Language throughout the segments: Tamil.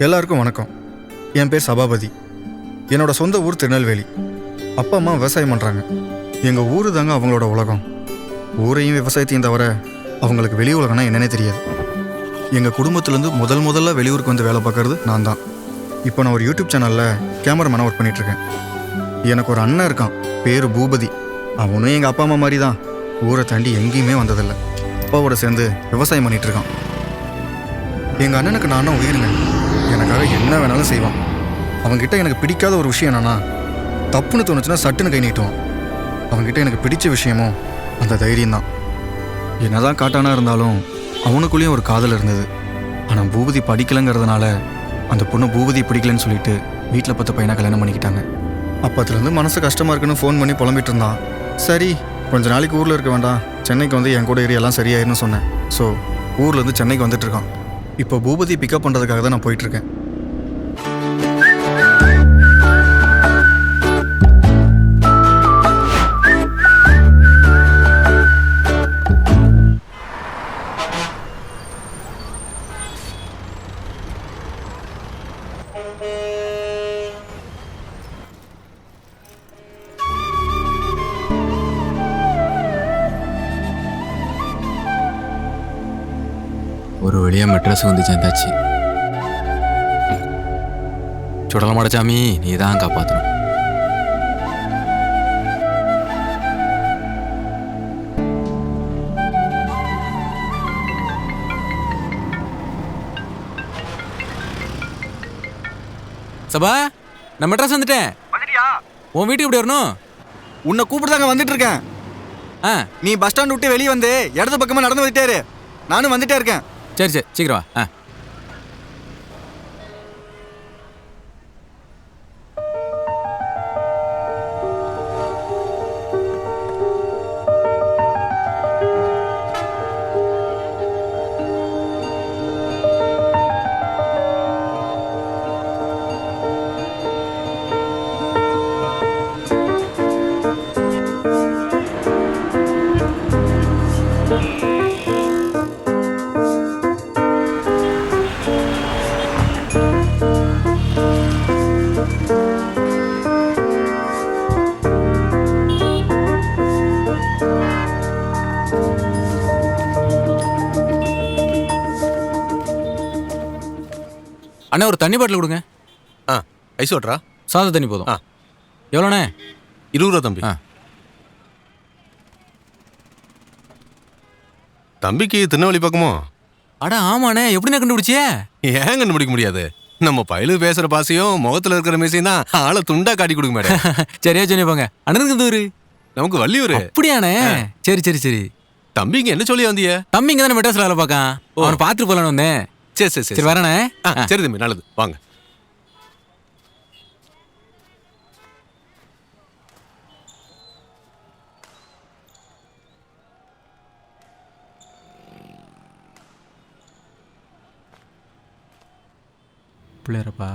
எல்லாருக்கும் வணக்கம். என் பேர் சபாபதி. என்னோட சொந்த ஊர் திருநெல்வேலி. அப்பா அம்மா விவசாயம் பண்ணுறாங்க. எங்கள் ஊரு தாங்க அவங்களோட உலகம். ஊரையும் விவசாயத்தையும் தவிர அவங்களுக்கு வெளி உலகம்னா என்னன்னே தெரியாது. எங்கள் குடும்பத்துலேருந்து முதல்ல வெளியூருக்கு வந்து வேலை பார்க்கறது நான் தான். இப்போ நான் ஒரு யூடியூப் சேனலில் கேமராமேனாக ஒர்க் பண்ணிகிட்ருக்கேன். எனக்கு ஒரு அண்ணன் இருக்கான், பேர் பூபதி. அவனும் எங்கள் அப்பா அம்மா மாதிரி தான். ஊரை தாண்டி எங்கேயுமே வந்ததில்லை. அப்பாவோட சேர்ந்து விவசாயம் பண்ணிகிட்ருக்கான். எங்கள் அண்ணனுக்கு நானும் உயிருங்க. எனக்காக என்ன வேணாலும் செய்வான். அவன்கிட்ட எனக்கு பிடிக்காத ஒரு விஷயம் என்னன்னா, தப்புன்னு தோணுச்சுன்னா சட்டுன்னு கை நீட்டுவான். அவன்கிட்ட எனக்கு பிடிச்ச விஷயமும் அந்த தைரியம்தான். என்னதான் காட்டானா இருந்தாலும் அவனுக்குள்ளேயும் ஒரு காதல் இருந்தது. ஆனால் பூபதி படிக்கலைங்கிறதுனால அந்த பொண்ணு பூபதி பிடிக்கலன்னு சொல்லிட்டு வீட்டில் பார்த்த பையனை கல்யாணம் பண்ணிக்கிட்டாங்க. அப்பத்துலேருந்து மனசு கஷ்டமாக இருக்குன்னு ஃபோன் பண்ணி புலம்பிட்டு இருந்தான். சரி, கொஞ்ச நாளைக்கு ஊரில் இருக்க வேண்டாம், சென்னைக்கு வந்து என் கூட ஏரியாலாம் சரியாயிருன்னு சொன்னேன். ஸோ ஊர்லேருந்து சென்னைக்கு வந்துட்டு இருக்கான். இப்போ பூபதி பிக்கப் பண்ணுறதுக்காக தான் நான் போயிட்டுருக்கேன். ஒரு வழியாக மெட்ராஸ் வந்து சேர்ந்தாச்சு. சுடலமாட சாமி, நீ தான் காப்பாற்றணும். சபா, நான் மெட்ராஸ் வந்துட்டேன். உன் வீட்டுக்கு எப்படி வரணும்? உன்னை கூப்பிடுதாங்க வந்துட்டு இருக்கேன். நீ பஸ் ஸ்டாண்ட் விட்டு வெளியே வந்து இடது பக்கமாக நடந்து வந்துட்டாரு. நானும் வந்துட்டே இருக்கேன். சரி சரி, சீக்கிரம் வா. அண்ணா, ஒரு தண்ணி பாட்டில் கொடுங்க. ஐஸ் வாட்டரா? சாத தண்ணி போதும். எவ்வளோண்ணே? 20 ரூபா தம்பி. தம்பிக்கு திருநெல்வேலி பக்கமோ? அட ஆமாண்ணே, எப்படிண்ணே கண்டுபிடிச்சியே? ஏன் கண்டுபிடிக்க முடியாது? நம்ம பயலு பேசுற பாசையும் முகத்துல இருக்கிற மீசையும் தான் ஆளை துண்டா காட்டி கொடுக்க மேடம். சரியா சொன்னி போங்க. அண்ணனுக்கு இந்த ஊரு நமக்கு வள்ளியூர். அப்படியாண்ணே? சரி சரி சரி. தம்பிங்க என்ன சொல்லி வந்திய? தம்பி இங்கே தானே மெட்ராஸில் வேலை பார்க்கான். அவனை பார்த்துட்டு போகலான்னு வந்தேன். சரி சரி சரி சரி வரண்ணே. சரி தம்பி, நல்லது, வாங்க. பிள்ளையரப்பா,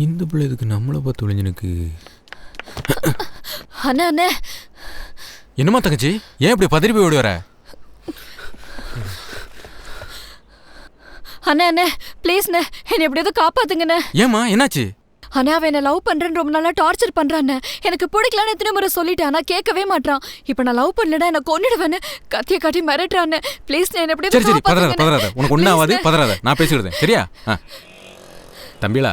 இந்த பிள்ளை இதுக்கு நம்மளை பார்த்து ஒளிஞ்சனுக்கு. அண்ணா அண்ணே, என்னம்மா தங்கச்சி, ஏன் இப்படி பதறி போய் ஓடி வர? அண்ணே அண்ணே ப்ளீஸ்ண்ணே, என்னை எப்படியாவது காப்பாத்துங்கண்ணே. ஏம்மா என்னாச்சு? ஆனா அவன் என்ன லவ் பண்றேன்னு ரொம்ப நாளா டார்ச்சர் பண்றான்னு எனக்கு பிடிக்கலன்னு எத்தனை முறை சொல்லிட்டேன். ஆனா கேட்கவே மாட்டான். இப்ப நான் லவ் பண்ணலடா என்ன கொன்னிடுவேன்னு கத்திய காட்டி மிரட்டுறான்னு. ப்ளீஸ் நான் எப்படி சரி சரி பதறாத பதறாத, உனக்கு ஒன்றும் ஆகாது, பதறாத, நான் பேசிக்கிடுதேன் சரியா? தம்பிலா,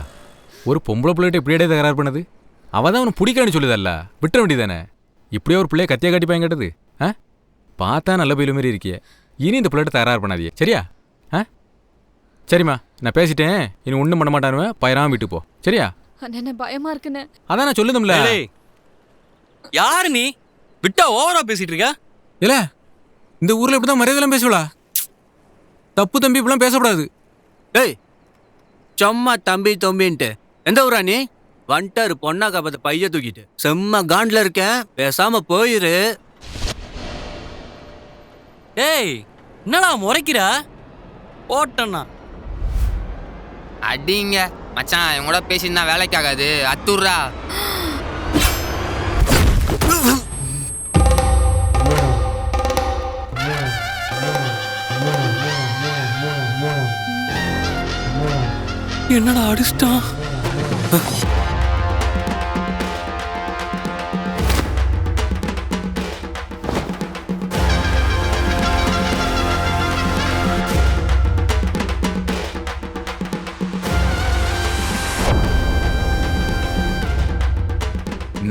ஒரு பொம்பளை பிள்ளைகிட்ட இப்படியே தகராறு பண்ணது? அவள் தான் அவனை பிடிக்கலன்னு சொல்லுதல்ல, விட்டுற வேண்டியதானே? இப்படியே ஒரு பிள்ளைய கத்தியா காட்டி பையன் கேட்டது? பார்த்தா நல்ல பயில மாரி இருக்கிய. இனி இந்த பிள்ளைகிட்ட தகராறு பண்ணாதியே சரியா? சரிம்மா, நான் பேசிட்டேன். இனி ஒன்றும் பண்ண மாட்டானுவேன். பயிராம வீட்டுக்கு போ சரியா? என்ன பயமா இருக்குன்னு அதான் நான் சொல்லுதம்ல. யாரு நீ? விட்டா ஓவரா பேசிட்டு இருக்க. இல்ல, இந்த ஊர்ல இப்படிதான் மரியாதைலாம் பேசுவலா? தப்பு தம்பி, இப்படிலாம் பேசக்கூடாது. டேய், சும்மா தம்பி தம்பின்ட்டு எந்த ஊரா நீ? வந்துட்டாரு பொண்ணா காப்பத்த பைய தூக்கிட்டு. செம்ம காண்டில் இருக்கேன், பேசாம போயிரு. டேய், என்னடா முறைக்கிறா? போட்டண்ணா அடிங்க மச்சான், இவங்க கூட பேசியிருந்தா வேலைக்கு ஆகாது. அத்துர்றா. என்னடா அடிச்சிட்டான்?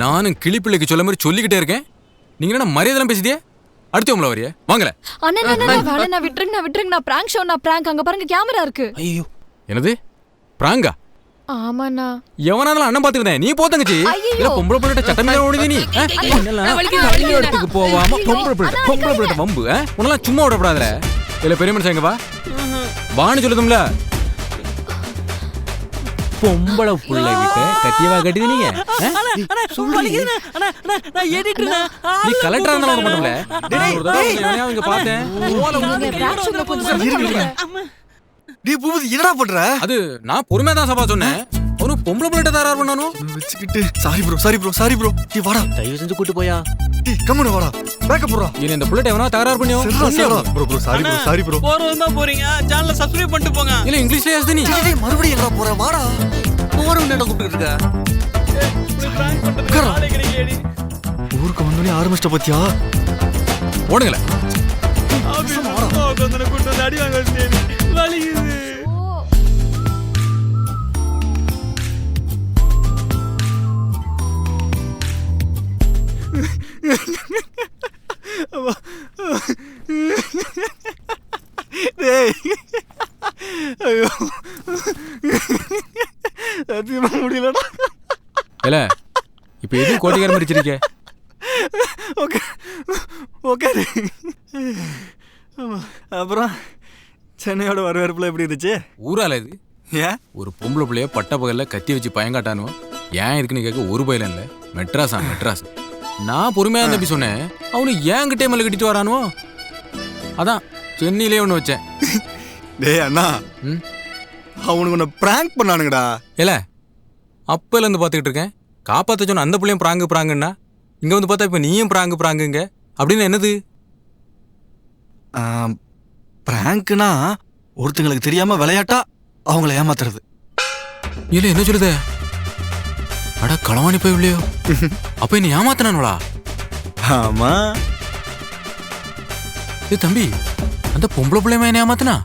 நானும் கிளிப்பிள்ளைக்கு சொல்ல மாதிரி சொல்லிக்கிட்டே இருக்கேன். நீங்க என்ன மரியாதைலாம் பேசிட்டியே? அடுத்தவங்கள வரைய வாங்கல. அண்ணா நான் விட்டுருங்க. நான் பிராங்க் ஷோ, நான் பிராங்க். அங்க பாருங்க கேமரா இருக்கு. ஐயோ, என்னது பிராங்கா? ஆமாண்ணா. எவனாலும் அண்ணன் பாத்துக்கிட்டேன். நீ போத்தங்கச்சி. இல்ல பொம்பளை பிள்ளைட்ட சட்டமே ஓடுது நீ. இடத்துக்கு போவாம பொம்பளை பிள்ளை வம்பு. உன்னெல்லாம் சும்மா விடப்படாதுல. இல்ல பெரிய மனுஷன் எங்க வா வான்னு சொல்லுதும்ல. பொம்பளை புள்ளை கிட்ட கத்தியவா கட்டிது நீங்க? நீ கலெக்டரா இருந்தாலும் மட்டும்ல. இங்க பார்த்தேன். டேய் பூபதி, என்னடா பண்ற? அது நான் பொறுமையா தான் சபா சொன்னேன். அவனும் பொம்பளை பிள்ளைட்ட தரார் பண்ணானும் வச்சுக்கிட்டு. Sorry bro. டேய் வாடா, தயவு செஞ்சு கூட்டு போயா. டேய் கம்முனு வாடா. பேக்கப் போறா. இனி இந்த புள்ளட்ட எவனா தகராறு பண்ணியோ? Bro sorry bro. போறவங்க தான் போறீங்க, சேனலை சப்ஸ்கிரைப் பண்ணிட்டு போங்க. இல்ல இங்கிலீஷ்ல பேசுது நீ. டேய் மறுபடியும் எங்கடா போற? வாடா. போறவங்க என்ன கூப்பிட்டு இருக்க? ஊருக்கு வந்தோனே ஆரம்பிச்சிட்ட பாத்தியா? ஓடுங்களே. அடி வாங்க வலிக்குது. டேய் ஐயோ, சத்தியமா முடியலடா. இல்ல இப்ப எதுவும் கோட்டிக்கார மாதிரி வச்சிருக்க? ஓகே. அப்புறம் சென்னையோட வரவேற்புல எப்படி இருந்துச்சு? ஊரால இது ஏன் ஒரு பொம்பளை பிள்ளைய பட்ட பகல்ல கத்தி வச்சு பயங்காட்டானுவோம். ஏன் இருக்குன்னு கேட்க ஒரு பயில இல்ல. மெட்ராஸ். நான் பொறுமையா தம்பி சொன்னேன். அவனு ஏன் கிட்டே மல்ல கட்டிட்டு வரானுவோ. அதான் சென்னையிலே ஒண்ணு வச்சேன். டேய் அண்ணா, அவனுக்கு உன்னை பிராங்க் பண்ணானுங்கடா. இல்ல அப்பல இருந்து பாத்துக்கிட்டு இருக்கேன். காப்பாத்த சொன்ன அந்த பிள்ளையும் பிராங்குன்னா இங்க வந்து பார்த்தா இப்ப நீயும் பிராங்குங்க அப்படின்னு என்னது? பிராங்க்னா ஒருத்தங்களுக்கு தெரியாம விளையாட்டா அவங்கள ஏமாத்துறது. இல்ல என்ன சொல்லுத? அட களவாணி போய் இல்லையோ? அப்ப என்ன ஏமாத்தினானுவளா? ஆமா. ஏ தம்பி, அந்த பொம்பளை பிள்ளையமா என்ன ஏமாத்தினா?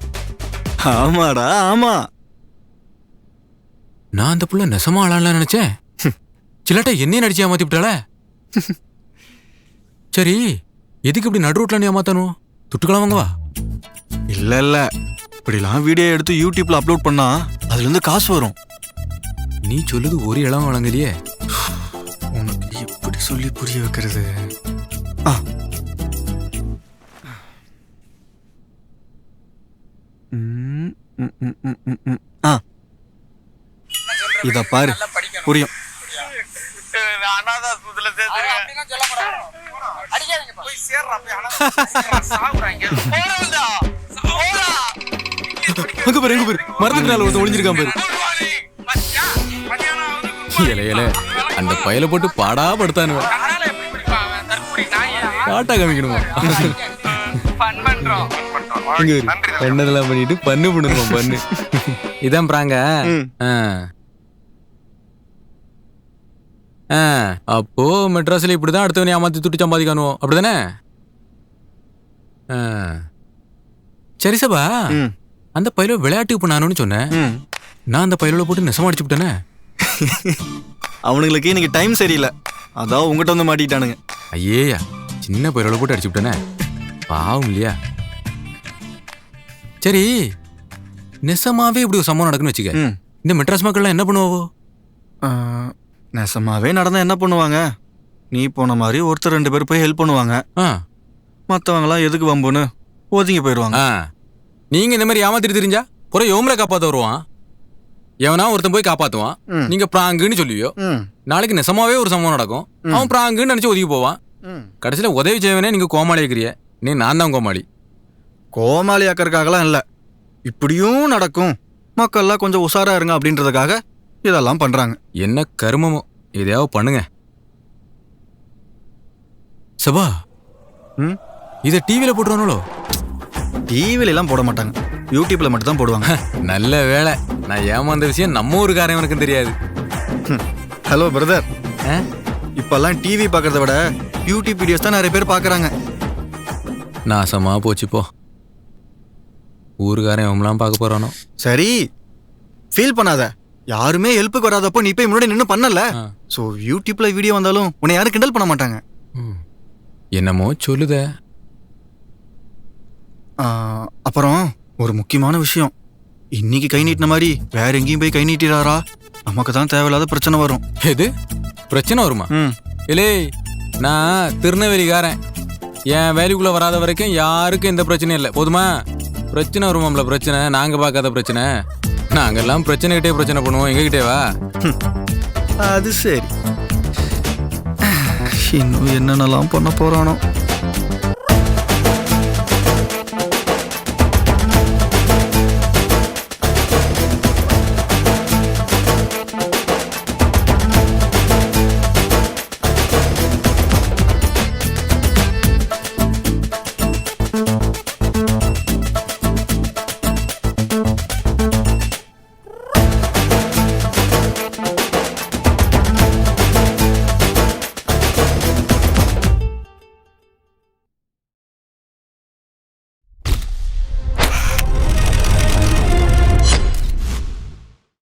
ஆமாடா ஆமா. நான் அந்த புள்ள நெசமா ஆளான்னு நினைச்சேன். சிலட்ட என்னையும் நடிச்சு ஏமாத்தி விட்டாள. சரி, எதுக்கு இப்படி நடு ரோட்ல நீ ஏமாத்தணும்? துட்டுக்கலாம் வாங்கவா? இல்ல இப்படிலாம் வீடியோ எடுத்து யூடியூப்ல அப்லோட் பண்ணா அதுல இருந்து காசு வரும். நீ சொல்லுது ஒரு இளம் வழங்கலையே. உனக்கு எப்படி சொல்லி புரிய வைக்கிறது? இத பாரு, புரியும். அங்க பாரு மறந்துட்டு ஒருத்தன் ஒளிஞ்சிருக்கான் பாரு. இலையில அந்த பயல போட்டு பாடா படுத்தானுவ. காட்டா காமிக்கணுமா? பண்ணதெல்லாம் பண்ணிட்டு பண்ணு. இதான் பிராங்க. அப்போ மெட்ராஸ்ல இப்படிதான் அடுத்தவனை ஏமாத்தி துட்டு சம்பாதிக்கணும் அப்படிதானே? சரி சபா, ம் அந்த பையலோ விளையாட்டுக்கு போனானு சொன்னேன். ம் நான் அந்த பையலோட போட்டு நெசமா அடிச்சு விட்டேனே. அவனுங்களுக்கு இன்னைக்கு டைம் சரியில்லை, அதான் உங்ககிட்ட வந்து மாட்டிக்கிட்டானுங்க. ஐயேயா, சின்ன பையலோட போட்டு அடிச்சு விட்டேனே, பாவம் இல்லையா? சரி, நெசமாவே இப்படி ஒரு சம்பவம் நடக்குன்னு வச்சுக்க, ம் இந்த மெட்ராஸ் மக்கள்லாம் என்ன பண்ணுவோ? நெசமாவே நடந்தா என்ன பண்ணுவாங்க? நீ போன மாதிரி ஒருத்தர் 2 பேர் போய் ஹெல்ப் பண்ணுவாங்க. ஆ, மற்றவங்களாம் எதுக்கு வம்புன்னு ஒதுங்கி போயிடுவாங்க. நீங்க இந்த மாதிரி ஏமாத்திட்டு தெரிஞ்சா புறம் யோமரை காப்பாத்த வருவான். எவனா ஒருத்தன் போய் காப்பாத்துவான், ம். நீங்க பிராங்குன்னு சொல்லுவியோ. ம் நாளைக்கு நெசமாவே ஒரு சம்பவம் நடக்கும், அவன் பிராங்குன்னு நினைச்சு ஒதுங்கி போவான். ம் கடைசியில உதவி செய்வனே நீங்க கோமாளி இருக்கிறிய. நீ நான் தான் கோமாளி. கோமாளி ஆக்கறதுக்காகலாம் இல்லை, இப்படியும் நடக்கும், மக்கள்லாம் கொஞ்சம் உஷாரா இருங்க அப்படின்றதுக்காக இதெல்லாம் பண்றாங்க. என்ன கருமமோ, எதையாவது பண்ணுங்க. சபா, ம் இதை டிவியில போட்டுருவானோ? டிவில எல்லாம் போட மாட்டாங்க, யூடியூப்ல மட்டும் தான் போடுவாங்க. நல்ல வேலை, நான் ஏமாந்த விஷயம் நம்ம ஊருக்காரன் எனக்கும் தெரியாது. ஹலோ பிரதர், ஆ? இப்பெல்லாம் டிவி பார்க்கறத விட யூடியூப் வீடியோஸ் தான் நிறைய பேர் பார்க்கறாங்க. நாசமா போச்சு போ. ஊருக்காரன் அவங்களாம் பார்க்க போறானோ? சரி, ஃபீல் பண்ணாத, யாருமே ஹெல்ப்புக்கு வராதப்போ நீ போய் முன்னாடி நின்று பண்ணல. ஆ. ஸோ யூடியூப்ல வீடியோ வந்தாலும் உன்னை யாரும் கிண்டல் பண்ண மாட்டாங்க. ம். என்னமோ சொல்லுத. அப்புறம் ஒரு முக்கியமான விஷயம், இன்னைக்கு கை நீட்டின மாதிரி வேற எங்கேயும் போய் கை நீட்டிடாரா, நமக்கு தான் தேவையில்லாத பிரச்சனை வரும். எது பிரச்சனை வருமா? ம் இல்லே, நான் திருநெல்வேலிக்காரன், என் வேலைக்குள்ள வராத வரைக்கும் யாருக்கும் எந்த பிரச்சனையும் இல்லை, போதுமா? பிரச்சனை வருமாம்ல, பிரச்சனை நாங்க பார்க்காத பிரச்சனை. நாங்கெல்லாம் பிரச்சனைகிட்டே பிரச்சனை பண்ணுவோம், எங்ககிட்டே வா. அது சரி, இன்னும் என்னென்னலாம் பண்ண போறானோ.